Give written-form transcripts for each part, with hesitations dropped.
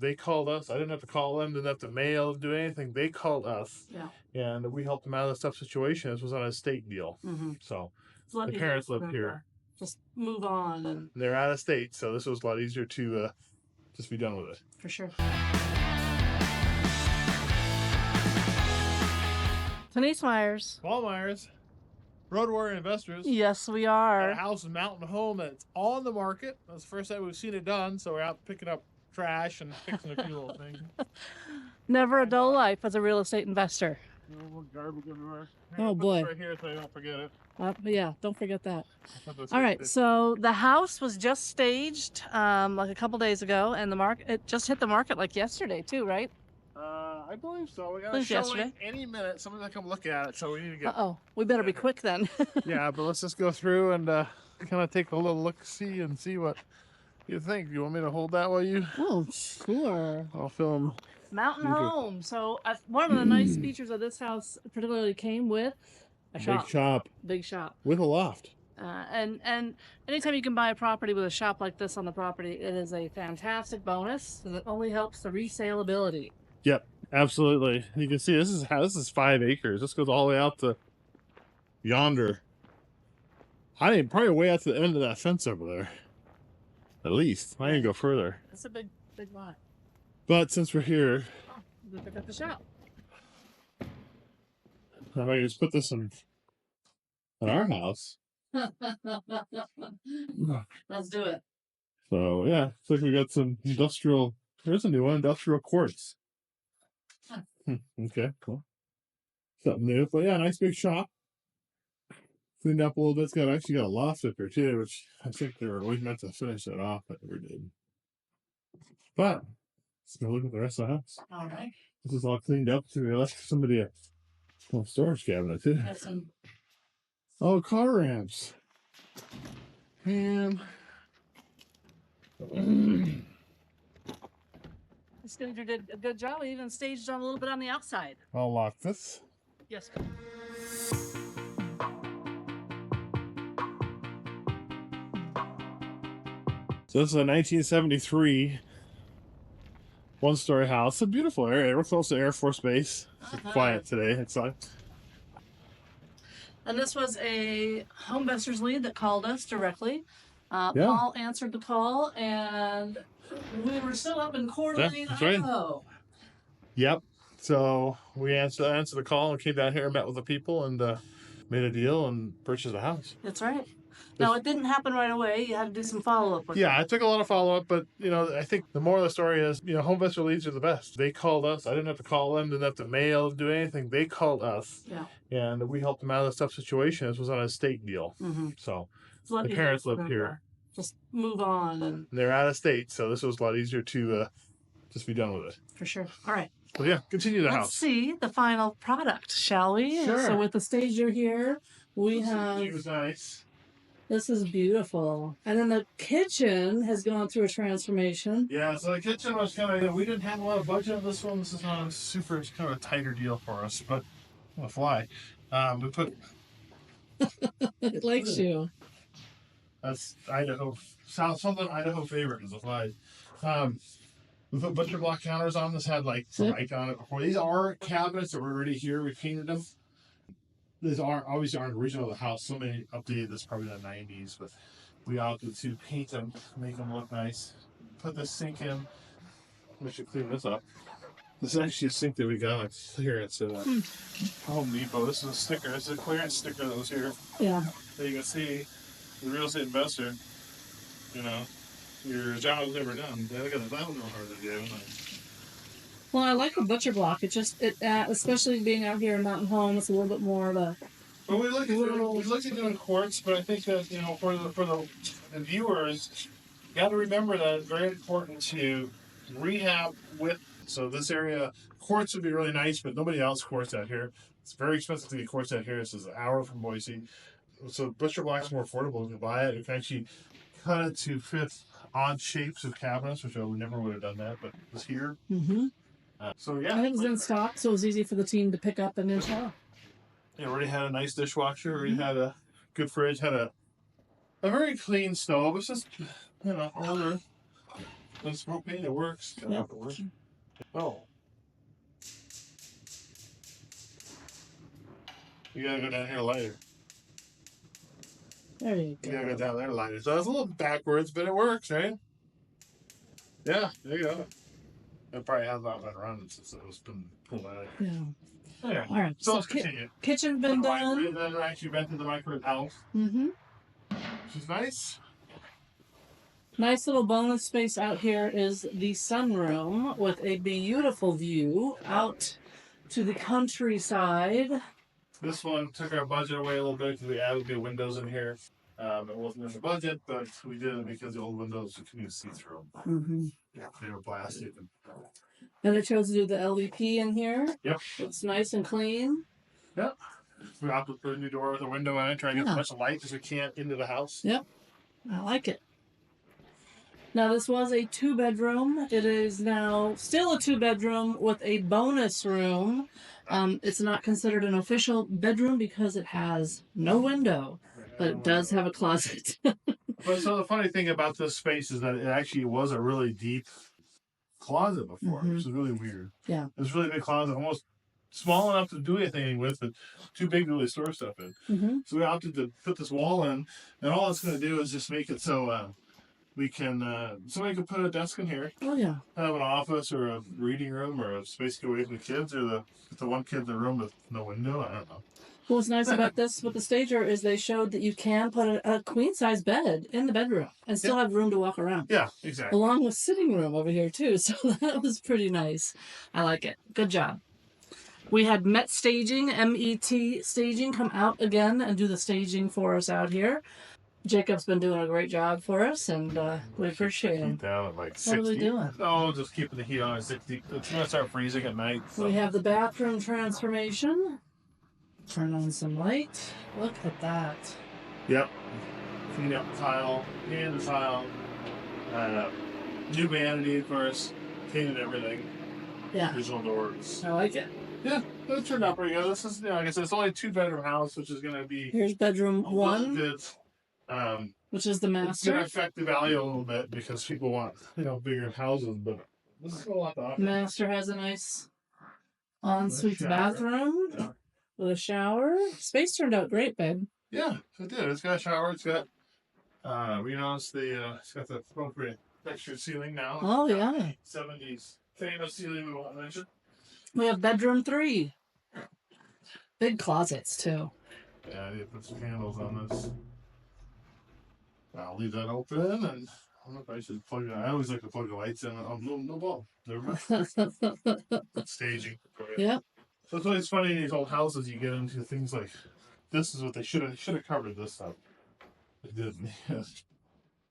They called us. I didn't have to call them, didn't have to mail, do anything. They called us. Yeah. And we helped them out of the tough situation. This was on a state deal. So the parents lived here. Just move on. And they're out of state, so this was a lot easier to just be done with it. For sure. Denise Myers. Paul Myers, Road Warrior Investors. Yes, we are. Got a house in Mountain Home that's on the market. That's the first time we've seen it done, so we're out picking up trash and fixing a few little things. Never a dull life as a real estate investor. Garbage everywhere. Oh boy. Right here so you don't forget it. Yeah, don't forget that. All right, so the house was just staged like a couple days ago, and it just hit the market like yesterday too, right? I believe so. We got a showing any minute. Somebody's gonna come look at it, so we need to get. We better be quick then. Yeah, but let's just go through and kind of take a little look-see and see what you think. You want me to hold that while you? Oh, sure. I'll film. Mountain Home. So one of the nice features of this house particularly came with a shop. Big shop. With a loft. And anytime you can buy a property with a shop like this on the property, it is a fantastic bonus. And it only helps the resaleability. Yep, absolutely. You can see this is 5 acres. This goes all the way out to yonder. I think probably way out to the end of that fence over there. At least. I didn't go further. That's a big lot. But since we're here, we pick up the shop. I might just put this in our house. Let's do it. So yeah, looks like we got some industrial. There's a new one, industrial quartz. Okay, cool. Something new, but yeah, nice big shop. Cleaned up a little bit. It's actually got a loft up here too, which I think they were always meant to finish that off, but never did. But let's go look at the rest of the house. All right. This is all cleaned up too. We left somebody a little storage cabinet too. Oh, car ramps. Man. This guy did a good job. We even staged on a little bit on the outside. I'll lock this. Yes. So this is a 1973 one-story house. It's a beautiful area. We're close to Air Force Base. It's quiet today. It's like. And this was a home investors lead that called us directly. Paul answered the call, and we were still up in Coeur d'Alene, Idaho. Right. Yep. So we answered the call and came down here and met with the people and made a deal and purchased a house. That's right. Now, it didn't happen right away. You had to do some follow-up with it took a lot of follow-up, but, I think the moral of the story is, home investor leads are the best. They called us. I didn't have to call them, didn't have to mail, do anything. They called us, and we helped them out of the tough situation. This was on a state deal. So the parents lived here. Just move on. And they're out of state, so this was a lot easier to just be done with it. For sure. All right. Well, yeah, continue the house. Let's see the final product, shall we? Sure. So with the stager here, we have... It was nice. This is beautiful. And then the kitchen has gone through a transformation. Yeah, so the kitchen was kind of, we didn't have a lot of budget on this one. This is not it's kind of a tighter deal for us, but on the fly. We put... It likes you. That's Idaho, something Idaho favorite is a fly. We put butcher block counters on. This had like some ike on it before. These are cabinets that were already here. We painted them. These obviously aren't original to the house. Somebody updated this probably in the 90s, but we opted to paint them, make them look nice. Put the sink in. We should clean this up. This is actually a sink that we got like clearance at Home Depot. This is a sticker. This is a clearance sticker that was here. Yeah. So you can see the real estate investor, your job is never done. I don't know how to do. Well, I like the butcher block. Especially being out here in Mountain Home, it's a little bit more of a. Well, we looked at doing quartz, but I think that for the viewers, you got to remember that it's very important to rehab with. So this area, quartz would be really nice, but nobody else quartz out here. It's very expensive to get quartz out here. This is an hour from Boise. So butcher block's more affordable. You can buy it. You can actually cut it to fit odd shapes of cabinets, which we never would have done that, but it's here. Mm-hmm. So yeah, and it was in stock, so it was easy for the team to pick up and install. Yeah, already had a nice dishwasher. Already had a good fridge. Had a very clean stove. It's just older. That's propane. It works. Yep. It works. Oh. You gotta go down here later. There you go. You gotta go down there later. So it's a little backwards, but it works, right? Yeah, there you go. It probably has not been running since it was been pulled out. Yeah. Yeah. All right. So let's continue. Kitchen been done. Then I actually rented the microwave house. Mm-hmm. Which is nice. Nice little bonus space out here is the sunroom with a beautiful view out to the countryside. This one took our budget away a little bit because we added new windows in here. It wasn't in the budget, but we did it because the old windows you couldn't see through them. Mm-hmm. Yeah, they were plastic. And I chose to do the LVP in here. Yep. It's nice and clean. Yep. We opted for a new door with a window in it, trying to get as much light as we can into the house. Yep. I like it. Now, this was a 2-bedroom. It is now still a 2-bedroom with a bonus room. It's not considered an official bedroom because it has no window, but it does have a closet. But so the funny thing about this space is that it actually was a really deep closet before, which is really weird. Yeah. It's a really big closet, almost small enough to do anything with, but too big to really store stuff in. So we opted to put this wall in, and all it's going to do is just make it so we can somebody could put a desk in here. Oh yeah. Have an office or a reading room or a space to get away from the kids, or the one kid in the room with no window. I don't know. What's nice about this with the stager is they showed that you can put a queen size bed in the bedroom and still have room to walk around. Yeah, exactly. Along with sitting room over here too. So that was pretty nice. I like it. Good job. We had MET staging, M-E-T staging, come out again and do the staging for us out here. Jacob's been doing a great job for us, and we appreciate him. Down at like 60. What are we doing? Oh, just keeping the heat on at 60. It's going to start freezing at night. So. We have the bathroom transformation. Turn on some light. Look at that. Yep. Clean up the tile, painted the tile. New vanity, of course. Painted everything. Yeah. Visual doors. I like it. Yeah, it turned out pretty good. This is, like I said, it's only a 2-bedroom house, which is going to be. Here's bedroom 1. Which is the master. It's going to affect the value a little bit because people want, bigger houses, but this is a lot to offer. Master has a nice ensuite bathroom with a shower. Space turned out great, babe. Yeah, it did. It's got a shower. It's got, it's got the appropriate textured ceiling now. Oh, yeah. 70s famous ceiling we won't mention. We have bedroom 3. Big closets, too. Yeah, I need to put some candles on this. I'll leave that open, and I don't know if I should plug it. I always like to plug the lights in. Oh, no bulb. Never mind. Staging. Yep. So it's always funny in these old houses you get into things like this is what they should have covered this up. They didn't.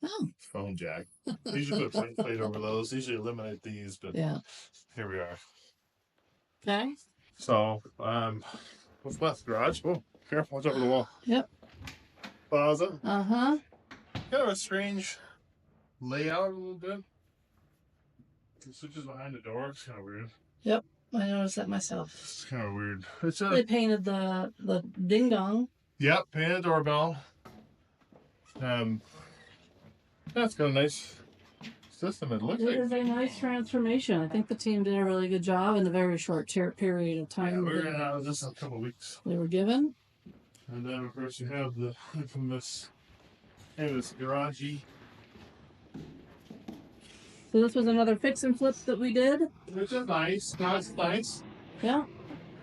Oh. Phone jack. They usually put a plate plate over those. They usually eliminate these, but here we are. Okay. So, what's left? Garage? Oh, careful. Watch over the wall. Yep. Plaza. Uh-huh. Kind of a strange layout a little bit. The switches behind the door. It's kind of weird. Yep. I noticed that myself. It's kind of weird. They painted the ding dong. Yep, painted doorbell. That's got a nice system. It looks like It is a nice transformation. I think the team did a really good job in a very short period of time. Yeah, we're gonna have this in a couple of weeks. They were given. And then of course you have the infamous garagey. So this was another fix and flip that we did. Which is nice. That's nice. Yeah.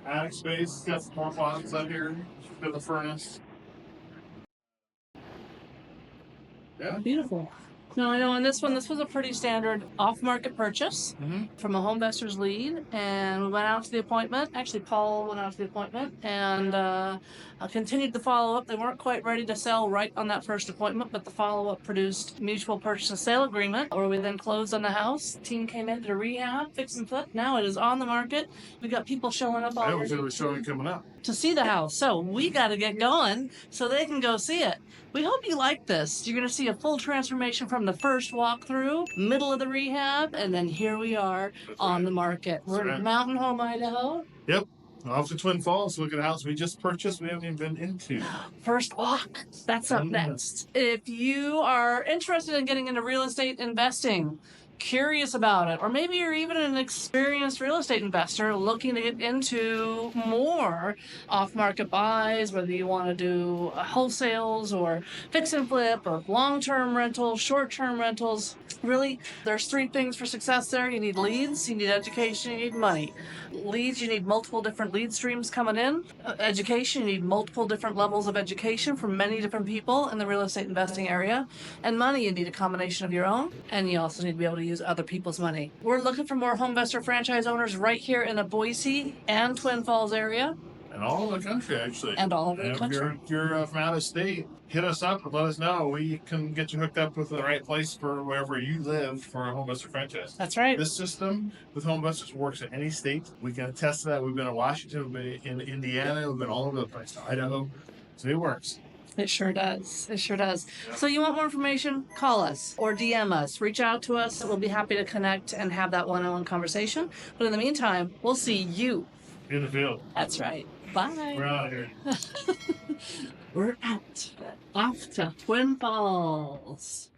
Attic space. Got some more closets up here. Got the furnace. Yeah. Beautiful. No, I know on this one, this was a pretty standard off-market purchase from a home investor's lead, and we went out to the appointment. Actually, Paul went out to the appointment and continued the follow-up. They weren't quite ready to sell right on that first appointment, but the follow-up produced mutual purchase and sale agreement, where we then closed on the house. Team came in to rehab, fix and flip. Now it is on the market. We got people showing up all we should have showing coming up to see the house. So we got to get going so they can go see it. We hope you like this. You're going to see a full transformation from the first walkthrough, middle of the rehab, and then here we are on the market. We're in Mountain Home, Idaho. Yep. Off to Twin Falls. Look at the house we just purchased. We haven't even been into. First walk. That's up next. If you are interested in getting into real estate investing, curious about it, or maybe you're even an experienced real estate investor looking to get into more off-market buys, whether you want to do wholesales or fix and flip or long-term rentals, short-term rentals. Really, there's three things for success there. You need leads, you need education, you need money. Leads, you need multiple different lead streams coming in. Education, you need multiple different levels of education from many different people in the real estate investing area. And money, you need a combination of your own, and you also need to be able to use other people's money. We're looking for more home investor franchise owners right here in the Boise and Twin Falls area. And all over the country, actually. And all over the if country. you're from out of state, hit us up and let us know. We can get you hooked up with the right place for wherever you live for a home investor franchise. That's right. This system with home investors works in any state. We can attest to that. We've been in Washington, we've been in Indiana, we've been all over the place, Idaho. So it works. It sure does. It sure does. So you want more information? Call us or DM us. Reach out to us. We'll be happy to connect and have that one-on-one conversation. But in the meantime, we'll see you In the field. That's right. Bye. We're out of here. We're out. Off to Twin Falls.